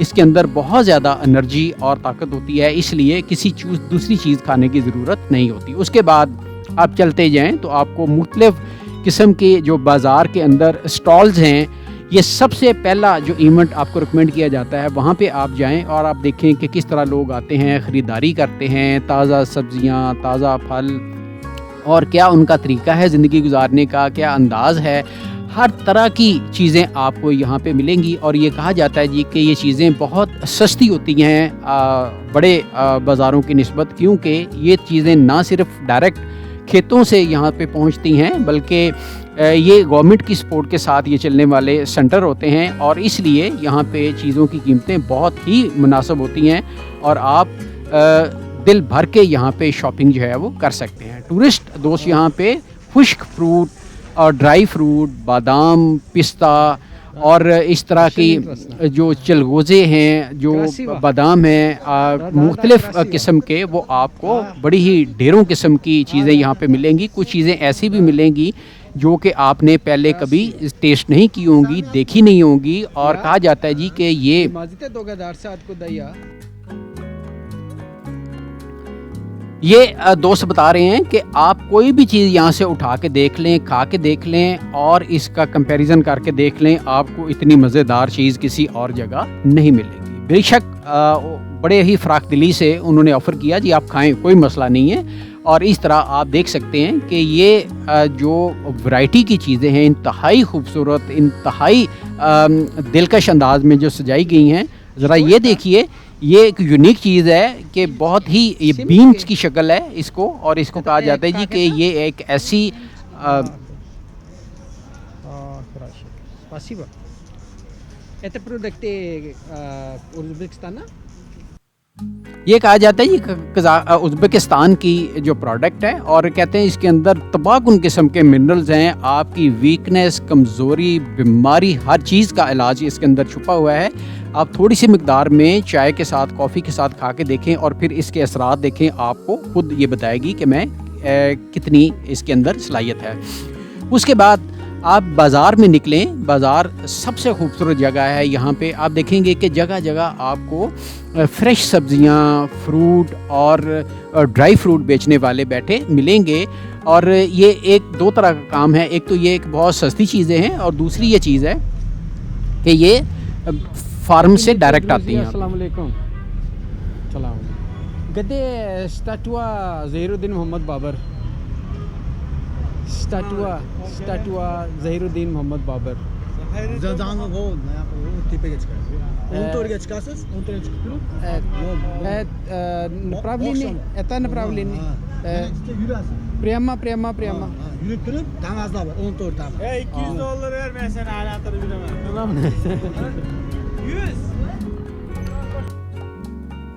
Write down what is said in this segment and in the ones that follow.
اس کے اندر بہت زیادہ انرجی اور طاقت ہوتی ہے، اس لیے کسی دوسری چیز کھانے کی ضرورت نہیں ہوتی۔ اس کے بعد آپ چلتے جائیں تو آپ کو مختلف قسم کے جو بازار کے اندر اسٹالز ہیں، یہ سب سے پہلا جو ایونٹ آپ کو ریکمینڈ کیا جاتا ہے، وہاں پہ آپ جائیں اور آپ دیکھیں کہ کس طرح لوگ آتے ہیں، خریداری کرتے ہیں، تازہ سبزیاں، تازہ پھل، اور کیا ان کا طریقہ ہے زندگی گزارنے کا، کیا انداز ہے۔ ہر طرح کی چیزیں آپ کو یہاں پہ ملیں گی، اور یہ کہا جاتا ہے جی کہ یہ چیزیں بہت سستی ہوتی ہیں بڑے بازاروں کی نسبت، کیونکہ یہ چیزیں نہ صرف ڈائریکٹ کھیتوں سے یہاں پہ پہنچتی ہیں، بلکہ یہ گورنمنٹ کی سپورٹ کے ساتھ یہ چلنے والے سینٹر ہوتے ہیں، اور اس لیے یہاں پہ چیزوں کی قیمتیں بہت ہی مناسب ہوتی ہیں، اور آپ دل بھر کے یہاں پہ شاپنگ جو ہے وہ کر سکتے ہیں۔ ٹورسٹ دوست یہاں پہ خشک فروٹ اور ڈرائی فروٹ، بادام، پستہ اور اس طرح کی جو چلغوزے ہیں، جو بادام ہیں، مختلف قسم کے، وہ آپ کو بڑی ہی ڈھیروں قسم کی چیزیں یہاں پہ ملیں گی۔ کچھ چیزیں ایسی بھی ملیں گی جو کہ آپ نے پہلے کبھی ٹیسٹ نہیں کی ہوں گی، دیکھی نہیں ہوں گی، اور کہا جاتا ہے جی کہ یہ دوست بتا رہے ہیں کہ آپ کوئی بھی چیز یہاں سے اٹھا کے دیکھ لیں، کھا کے دیکھ لیں، اور اس کا کمپیریزن کر کے دیکھ لیں، آپ کو اتنی مزیدار چیز کسی اور جگہ نہیں ملے گی۔ بے شک بڑے ہی فراخ دلی سے انہوں نے آفر کیا جی آپ کھائیں، کوئی مسئلہ نہیں ہے، اور اس طرح آپ دیکھ سکتے ہیں کہ یہ جو ورائٹی کی چیزیں ہیں، انتہائی خوبصورت، انتہائی دلکش انداز میں جو سجائی گئی ہیں۔ ذرا یہ دیکھیے، یہ ایک یونیک چیز ہے کہ بہت ہی، یہ بینز کی شکل ہے اس کو، اور اس کو کہا جاتا ہے جی کہ یہ ایک ایسی یہ کہا جاتا ہے یہ ازبکستان کی جو پروڈکٹ ہے، اور کہتے ہیں اس کے اندر تباکن قسم کے منرلز ہیں، آپ کی ویکنیس، کمزوری، بیماری، ہر چیز کا علاج اس کے اندر چھپا ہوا ہے۔ آپ تھوڑی سی مقدار میں چائے کے ساتھ، کافی کے ساتھ کھا کے دیکھیں، اور پھر اس کے اثرات دیکھیں، آپ کو خود یہ بتائے گی کہ میں کتنی اس کے اندر صلاحیت ہے۔ اس کے بعد آپ بازار میں نکلیں، بازار سب سے خوبصورت جگہ ہے، یہاں پہ آپ دیکھیں گے کہ جگہ جگہ آپ کو فریش سبزیاں، فروٹ اور ڈرائی فروٹ بیچنے والے بیٹھے ملیں گے، اور یہ ایک دو طرح کا کام ہے، ایک تو یہ ایک بہت سستی چیزیں ہیں، اور دوسری یہ چیز ہے کہ یہ فارم سے ڈائریکٹ آتی ہیں۔ السلام علیکم۔ سلام گدے اسٹیٹوا ظہیر الدین محمد بابر، اسٹیٹوا ظہیر الدین محمد بابر۔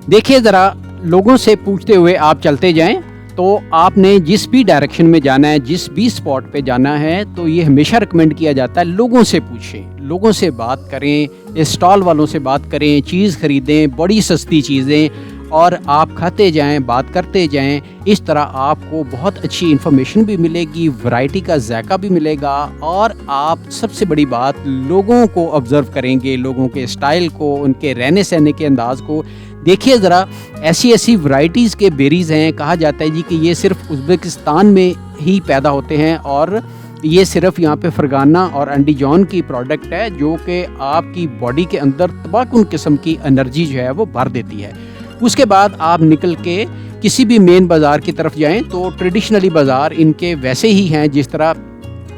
دیکھیے ذرا، لوگوں سے پوچھتے ہوئے آپ چلتے جائیں، تو آپ نے جس بھی ڈائریکشن میں جانا ہے، جس بھی اسپاٹ پہ جانا ہے، تو یہ ہمیشہ ریکمینڈ کیا جاتا ہے لوگوں سے پوچھیں، لوگوں سے بات کریں، اسٹال والوں سے بات کریں، چیز خریدیں، بڑی سستی چیزیں، اور آپ کھاتے جائیں، بات کرتے جائیں۔ اس طرح آپ کو بہت اچھی انفارمیشن بھی ملے گی، ورائٹی کا ذائقہ بھی ملے گا، اور آپ سب سے بڑی بات لوگوں کو آبزرو کریں گے، لوگوں کے اسٹائل کو، ان کے رہنے سہنے کے انداز کو۔ دیکھیے ذرا، ایسی ایسی ورائٹیز کے بیریز ہیں، کہا جاتا ہے جی کہ یہ صرف ازبکستان میں ہی پیدا ہوتے ہیں، اور یہ صرف یہاں پہ فرغانہ اور انڈی جان کی پروڈکٹ ہے، جو کہ آپ کی باڈی کے اندر تباکن قسم کی انرجی جو ہے وہ بھر دیتی ہے۔ اس کے بعد آپ نکل کے کسی بھی مین بازار کی طرف جائیں، تو ٹریڈیشنلی بازار ان کے ویسے ہی ہیں جس طرح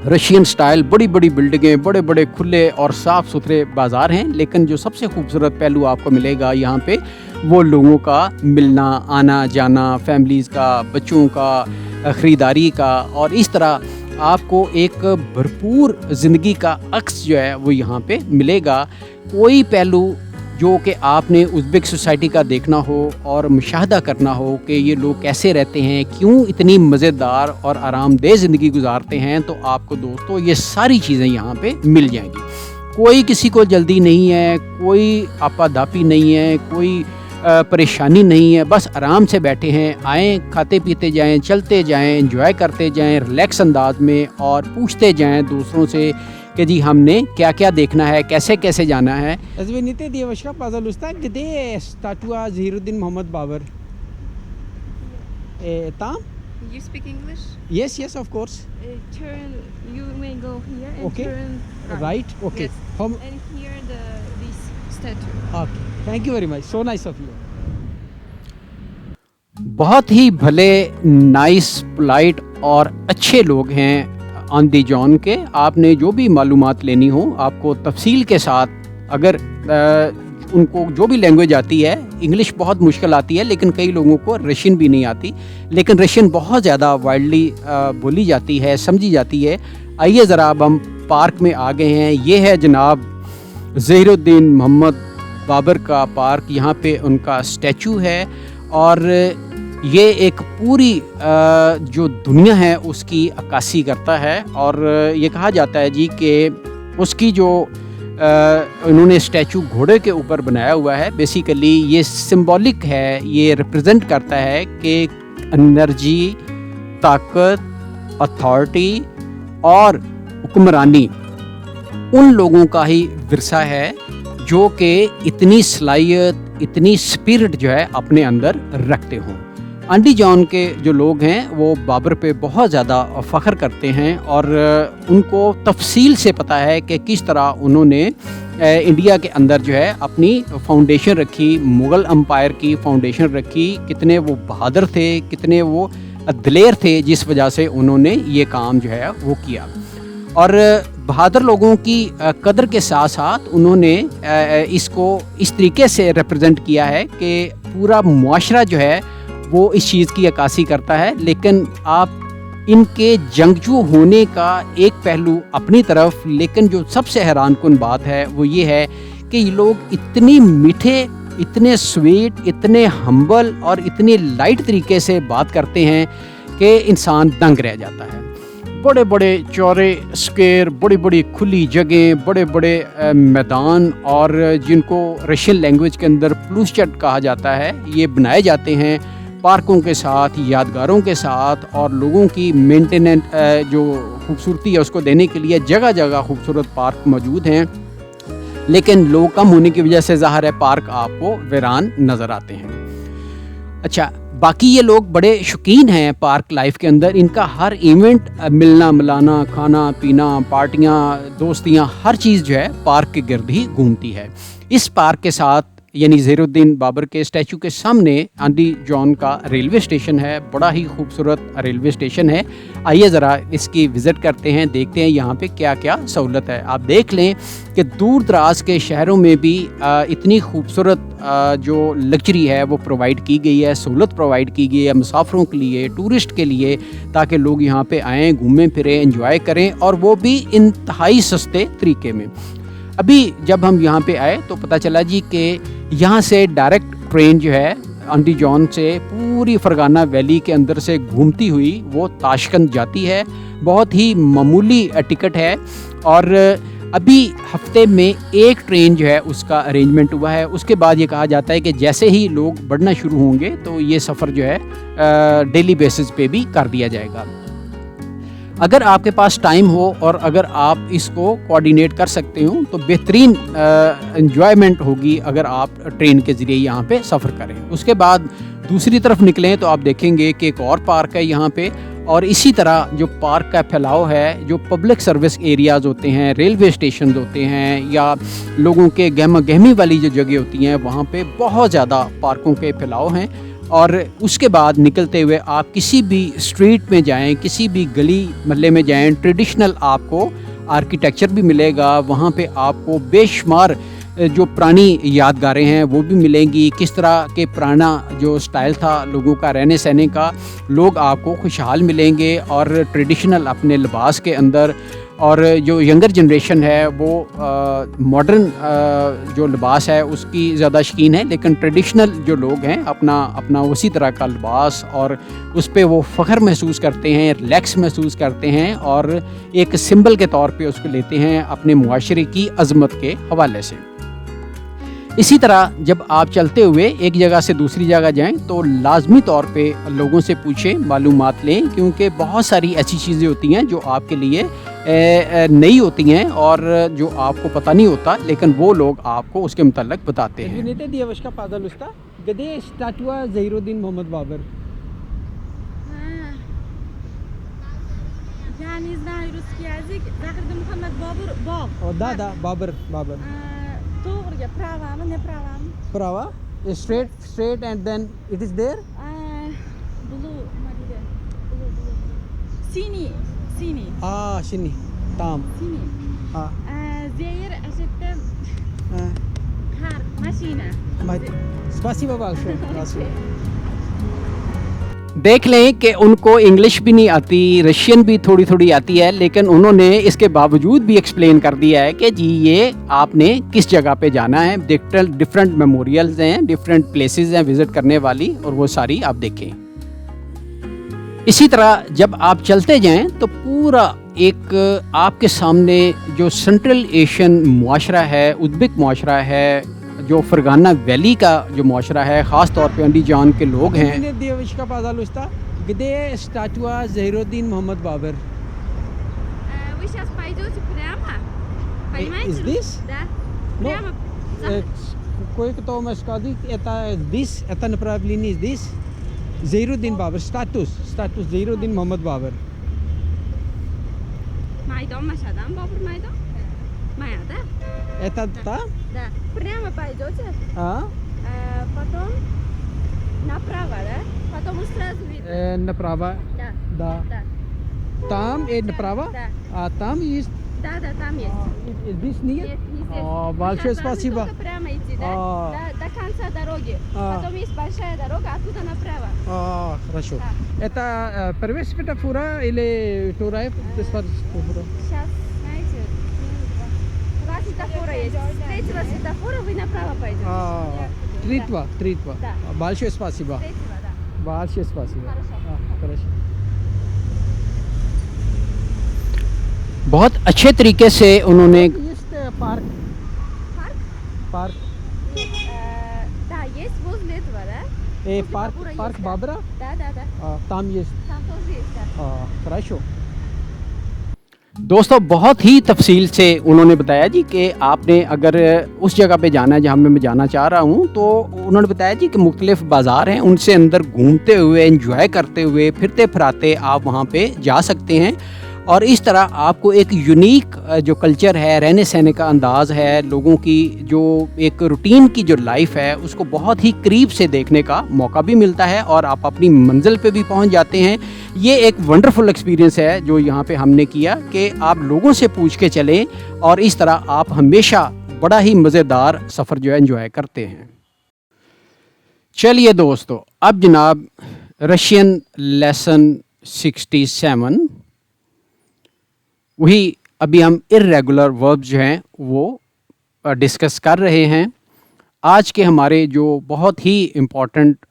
رشین سٹائل، بڑی بڑی بلڈنگیں، بڑے بڑے کھلے اور صاف ستھرے بازار ہیں، لیکن جو سب سے خوبصورت پہلو آپ کو ملے گا یہاں پہ، وہ لوگوں کا ملنا، آنا جانا، فیملیز کا، بچوں کا، خریداری کا، اور اس طرح آپ کو ایک بھرپور زندگی کا عکس جو ہے وہ یہاں پہ ملے گا۔ کوئی پہلو جو کہ آپ نے ازبک سوسائٹی کا دیکھنا ہو اور مشاہدہ کرنا ہو کہ یہ لوگ کیسے رہتے ہیں، کیوں اتنی مزیدار اور آرام دہ زندگی گزارتے ہیں، تو آپ کو دوستو یہ ساری چیزیں یہاں پہ مل جائیں گی۔ کوئی کسی کو جلدی نہیں ہے، کوئی آپا داپی نہیں ہے، کوئی پریشانی نہیں ہے، بس آرام سے بیٹھے ہیں، آئیں، کھاتے پیتے جائیں، چلتے جائیں، انجوائے کرتے جائیں ریلیکس انداز میں، اور پوچھتے جائیں دوسروں سے کہ جی ہم نے کیا کیا دیکھنا ہے, کیسے کیسے جانا ہے. Az venite di Vashka Pazal Usta, gde statua Zahiruddin Muhammad Babur? Tam? You speak English? Yes, yes, of course. Turn. You may go here and Okay. turn Right? Okay. Yes. Hum- And here this statue. Okay. Thank you very much. So nice of you. بہت ہی بھلے, nice, polite اور اچھے لوگ ہیں آن دی جان کے. آپ نے جو بھی معلومات لینی ہو آپ کو تفصیل کے ساتھ, اگر ان کو جو بھی لینگویج آتی ہے, انگلش بہت مشکل آتی ہے لیکن کئی لوگوں کو رشین بھی نہیں آتی, لیکن رشین بہت زیادہ وائڈلی بولی جاتی ہے, سمجھی جاتی ہے. آئیے ذرا اب ہم پارک میں آ گئے ہیں. یہ ہے جناب ظہیر الدین محمد بابر کا پارک. یہاں پہ ان کا اسٹیچو ہے اور یہ ایک پوری جو دنیا ہے اس کی عکاسی کرتا ہے. اور یہ کہا جاتا ہے جی کہ اس کی جو انہوں نے اسٹیچو گھوڑے کے اوپر بنایا ہوا ہے, بیسیکلی یہ سمبولک ہے, یہ ریپرزینٹ کرتا ہے کہ انرجی, طاقت, اتھارٹی اور حکمرانی ان لوگوں کا ہی ورثہ ہے جو کہ اتنی صلاحیت, اتنی اسپرٹ جو ہے اپنے اندر رکھتے ہوں. آنٹی جان کے جو لوگ ہیں وہ بابر پہ بہت زیادہ فخر کرتے ہیں اور ان کو تفصیل سے پتہ ہے کہ کس طرح انہوں نے انڈیا کے اندر جو ہے اپنی فاؤنڈیشن رکھی, مغل امپائر کی فاؤنڈیشن رکھی. کتنے وہ بہادر تھے, کتنے وہ دلیر تھے, جس وجہ سے انہوں نے یہ کام جو ہے وہ کیا. اور بہادر لوگوں کی قدر کے ساتھ ساتھ انہوں نے اس کو اس طریقے سے ریپرزینٹ کیا ہے کہ پورا معاشرہ جو ہے وہ اس چیز کی عکاسی کرتا ہے. لیکن آپ ان کے جنگجو ہونے کا ایک پہلو اپنی طرف, لیکن جو سب سے حیران کن بات ہے وہ یہ ہے کہ یہ لوگ اتنی میٹھے, اتنے سویٹ, اتنے ہمبل اور اتنی لائٹ طریقے سے بات کرتے ہیں کہ انسان دنگ رہ جاتا ہے. بڑے بڑے چورے اسکوائر, بڑی بڑی کھلی جگہیں, بڑے بڑے میدان, اور جن کو رشین لینگویج کے اندر پلوسچٹ کہا جاتا ہے, یہ بنائے جاتے ہیں پارکوں کے ساتھ, یادگاروں کے ساتھ, اور لوگوں کی مینٹیننس جو خوبصورتی ہے اس کو دینے کے لیے جگہ جگہ خوبصورت پارک موجود ہیں. لیکن لوگ کم ہونے کی وجہ سے ظاہر ہے پارک آپ کو ویران نظر آتے ہیں. اچھا, باقی یہ لوگ بڑے شوقین ہیں پارک لائف کے اندر. ان کا ہر ایونٹ, ملنا ملانا, کھانا پینا, پارٹیاں, دوستیاں, ہر چیز جو ہے پارک کے گرد ہی گھومتی ہے. اس پارک کے ساتھ یعنی ظہیر الدین بابر کے اسٹیچو کے سامنے آنٹی جان کا ریلوے اسٹیشن ہے. بڑا ہی خوبصورت ریلوے اسٹیشن ہے. آئیے ذرا اس کی وزٹ کرتے ہیں, دیکھتے ہیں یہاں پہ کیا کیا سہولت ہے. آپ دیکھ لیں کہ دور دراز کے شہروں میں بھی اتنی خوبصورت جو لگژری ہے وہ پرووائڈ کی گئی ہے, سہولت پرووائڈ کی گئی ہے مسافروں کے لیے, ٹورسٹ کے لیے, تاکہ لوگ یہاں پہ آئیں, گھومیں پھریں, انجوائے کریں, اور وہ بھی انتہائی سستے طریقے میں. ابھی جب ہم یہاں پہ آئے تو پتہ چلا جی کہ یہاں سے ڈائریکٹ ٹرین جو ہے آنٹی جان سے پوری فرغانہ ویلی کے اندر سے گھومتی ہوئی وہ تاشقند جاتی ہے. بہت ہی معمولی ٹکٹ ہے, اور ابھی ہفتے میں ایک ٹرین جو ہے اس کا ارینجمنٹ ہوا ہے. اس کے بعد یہ کہا جاتا ہے کہ جیسے ہی لوگ بڑھنا شروع ہوں گے تو یہ سفر جو ہے ڈیلی بیسس پہ بھی کر دیا جائے گا. اگر آپ کے پاس ٹائم ہو اور اگر آپ اس کو کوآرڈینیٹ کر سکتے ہوں تو بہترین انجوائمنٹ ہوگی اگر آپ ٹرین کے ذریعے یہاں پہ سفر کریں. اس کے بعد دوسری طرف نکلیں تو آپ دیکھیں گے کہ ایک اور پارک ہے یہاں پہ, اور اسی طرح جو پارک کا پھیلاؤ ہے, جو پبلک سروس ایریاز ہوتے ہیں, ریلوے اسٹیشنز ہوتے ہیں, یا لوگوں کے گہما گہمی والی جو جگہ ہوتی ہیں, وہاں پہ بہت زیادہ پارکوں کے پھیلاؤ ہیں. اور اس کے بعد نکلتے ہوئے آپ کسی بھی اسٹریٹ میں جائیں, کسی بھی گلی محلے میں جائیں, ٹریڈیشنل آپ کو آرکیٹیکچر بھی ملے گا. وہاں پہ آپ کو بے شمار جو پرانی یادگاریں ہیں وہ بھی ملیں گی. کس طرح کے پرانا جو سٹائل تھا لوگوں کا رہنے سہنے کا, لوگ آپ کو خوشحال ملیں گے اور ٹریڈیشنل اپنے لباس کے اندر. اور جو ینگر جنریشن ہے وہ ماڈرن جو لباس ہے اس کی زیادہ شوقین ہے, لیکن ٹریڈیشنل جو لوگ ہیں اپنا اسی طرح کا لباس, اور اس پہ وہ فخر محسوس کرتے ہیں, ریلیکس محسوس کرتے ہیں, اور ایک سمبل کے طور پہ اس کو لیتے ہیں اپنے معاشرے کی عظمت کے حوالے سے. اسی طرح جب آپ چلتے ہوئے ایک جگہ سے دوسری جگہ جائیں تو لازمی طور پہ لوگوں سے پوچھیں, معلومات لیں, کیونکہ بہت ساری ایسی چیزیں ہوتی ہیں جو آپ کے لیے نئی ہوتی ہیں اور جو آپ کو پتہ نہیں ہوتا لیکن وہ لوگ آپ کو اس کے متعلق بتاتے ہیں. Извините, девушка, пожалуйста, где статуя Зайруддин Мухаммад Бабр? Я не знаю русский язык. Захируддин Мухаммад Бабур Баб. О, да, Бабр. Doğru, права, не права. Права? Straight and then it is there? Blue, blue. Sini. Şimdi. Tamam. Sini. Zehir aşıttı kar, maşina. Спасибо большое. دیکھ لیں کہ ان کو انگلش بھی نہیں آتی, رشین بھی تھوڑی تھوڑی آتی ہے, لیکن انہوں نے اس کے باوجود بھی ایکسپلین کر دیا ہے کہ جی یہ آپ نے کس جگہ پہ جانا ہے. ڈفرینٹ میموریلز ہیں, ڈفرینٹ پلیسز ہیں وزٹ کرنے والی, اور وہ ساری آپ دیکھیں. اسی طرح جب آپ چلتے جائیں تو پورا ایک آپ کے سامنے جو سینٹرل ایشین معاشرہ ہے, ازبک معاشرہ ہے, جو فرغانہ ویلی کا جو معاشرہ ہے, خاص طور پہ انڈی جان کے لوگ ہیں. Девушка, пожалуйста, где статуя Зайруддин Мухаммад Бабр? Вы сейчас пойдете прямо. Понимаете? Здесь? Да. Ну, Прямо. Кое-кто может сказать, это здесь, это направление здесь. Зайруддин Бабр, статус Зайруддин Мухаммад Бабр. Майдан Машадан, Бабур Майдан. Майда. Это та? Да. Прямо пойдете. Потом направо, да? Потом сразу видно. Направо. Да. Да. Там и направо? Да. А там есть? Да, там есть. Здесь нет? Нет, не здесь. Большое Сейчас должны спасибо. только прямо идти, да? До конца дороги. Потом есть большая дорога, оттуда направо. Хорошо. Да. Это первая светофора или вторая светофора? Сейчас, знаете, два светофора есть. С третьего светофора вы направо пойдете. Третьего. Да. Большое спасибо. Третьего, да. Большое спасибо. Хорошо. بہت اچھے طریقے سے انہوں نے Парк. Парк? Да, есть возле этого, да? Парк Бабра? Да. Там есть. Там тоже есть, да. Хорошо. دوستو بہت ہی تفصیل سے انہوں نے بتایا جی کہ آپ نے اگر اس جگہ پہ جانا ہے جہاں میں جانا چاہ رہا ہوں, تو انہوں نے بتایا جی کہ مختلف بازار ہیں, ان سے اندر گھومتے ہوئے, انجوائے کرتے ہوئے, پھرتے پھراتے آپ وہاں پہ جا سکتے ہیں. اور اس طرح آپ کو ایک یونیک جو کلچر ہے, رہنے سہنے کا انداز ہے, لوگوں کی جو ایک روٹین کی جو لائف ہے اس کو بہت ہی قریب سے دیکھنے کا موقع بھی ملتا ہے, اور آپ اپنی منزل پہ بھی پہنچ جاتے ہیں. یہ ایک ونڈرفل ایکسپیرینس ہے جو یہاں پہ ہم نے کیا کہ آپ لوگوں سے پوچھ کے چلیں, اور اس طرح آپ ہمیشہ بڑا ہی مزیدار سفر جو ہے انجوائے کرتے ہیں. چلیے دوستو, اب جناب رشین لیسن 67, وہی ابھی ہم ارریگولر وربز جو ہیں وہ ڈسکس کر رہے ہیں. آج کے ہمارے جو بہت ہی امپورٹنٹ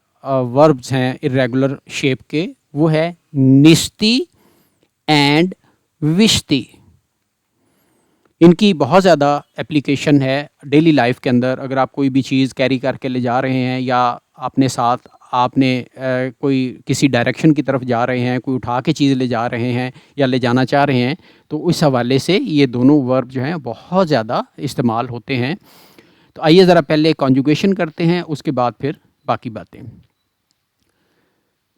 وربز ہیں ارریگولر شیپ کے, وہ ہے نستی اینڈ وشتی. ان کی بہت زیادہ اپلیکیشن ہے ڈیلی لائف کے اندر. اگر آپ کوئی بھی چیز کیری کر کے لے جا رہے ہیں, یا اپنے ساتھ آپ نے کوئی کسی ڈائریکشن کی طرف جا رہے ہیں, کوئی اٹھا کے چیز لے جا رہے ہیں یا لے جانا چاہ رہے ہیں, تو اس حوالے سے یہ دونوں ورب جو ہیں بہت زیادہ استعمال ہوتے ہیں. تو آئیے ذرا پہلے کانجوگیشن کرتے ہیں, اس کے بعد پھر باقی باتیں.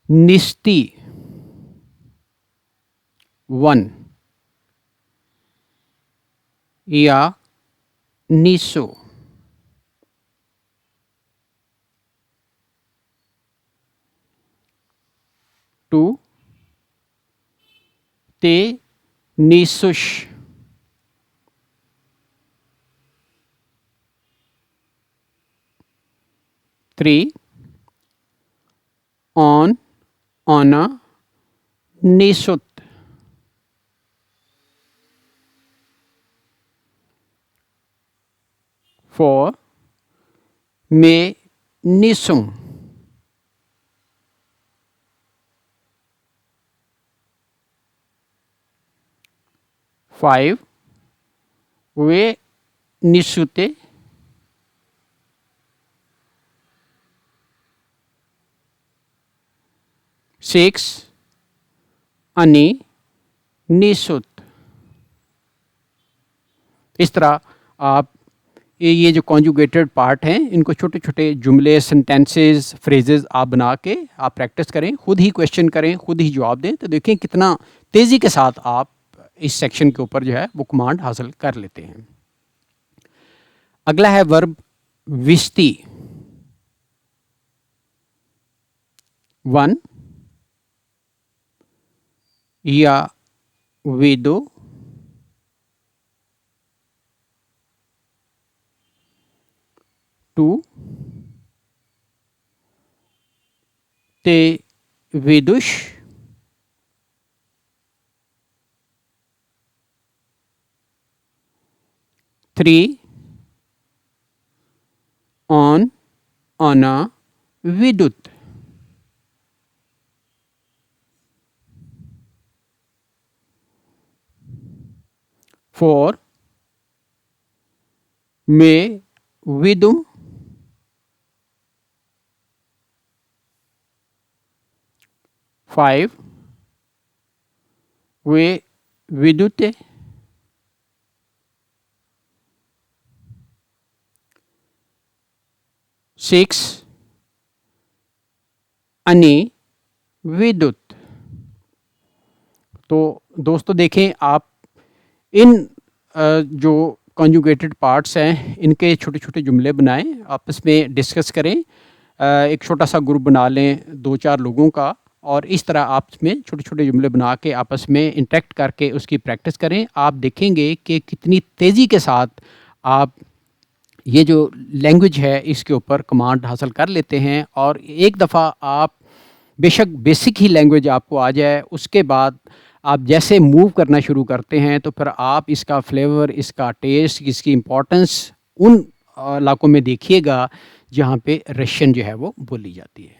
نستی 1 یا نیسو. 2 تے نیسوش. 3 on, ona, nisut. 4 me nisum. 5 we nisute. 6 ani nisut. اس طرح آپ یہ جو کانجوگیٹڈ پارٹ ہیں ان کو چھوٹے چھوٹے جملے، سینٹینسز، فریزز آپ بنا کے آپ پریکٹس کریں، خود ہی کویشچن کریں، خود ہی جواب دیں، تو دیکھیں کتنا تیزی کے ساتھ آپ اس سیکشن کے اوپر جو ہے وہ کمانڈ حاصل کر لیتے ہیں۔ اگلا ہے ورب وستی۔ 1 یا ویدو، 2 تے ویدوش، 3 آن آنا ودت، 4 میں ودم، 5 وے ودتے، 6 انی ودت۔ تو دوستو دیکھیں آپ ان جو کانجوگیٹڈ پارٹس ہیں ان کے چھوٹے چھوٹے جملے بنائیں، آپس میں ڈسکس کریں، ایک چھوٹا سا گروپ بنا لیں 2-4 لوگوں کا، اور اس طرح آپس میں چھوٹے چھوٹے جملے بنا کے آپس میں انٹریکٹ کر کے اس کی پریکٹس کریں۔ آپ دیکھیں گے کہ کتنی تیزی کے ساتھ آپ یہ جو لینگویج ہے اس کے اوپر کمانڈ حاصل کر لیتے ہیں، اور ایک دفعہ آپ بے شک بیسک ہی لینگویج آپ کو آ جائے، اس کے بعد آپ جیسے موو کرنا شروع کرتے ہیں تو پھر آپ اس کا فلیور، اس کا ٹیسٹ، اس کی امپورٹنس ان علاقوں میں دیکھیے گا جہاں پہ رشین جو ہے وہ بولی جاتی ہے۔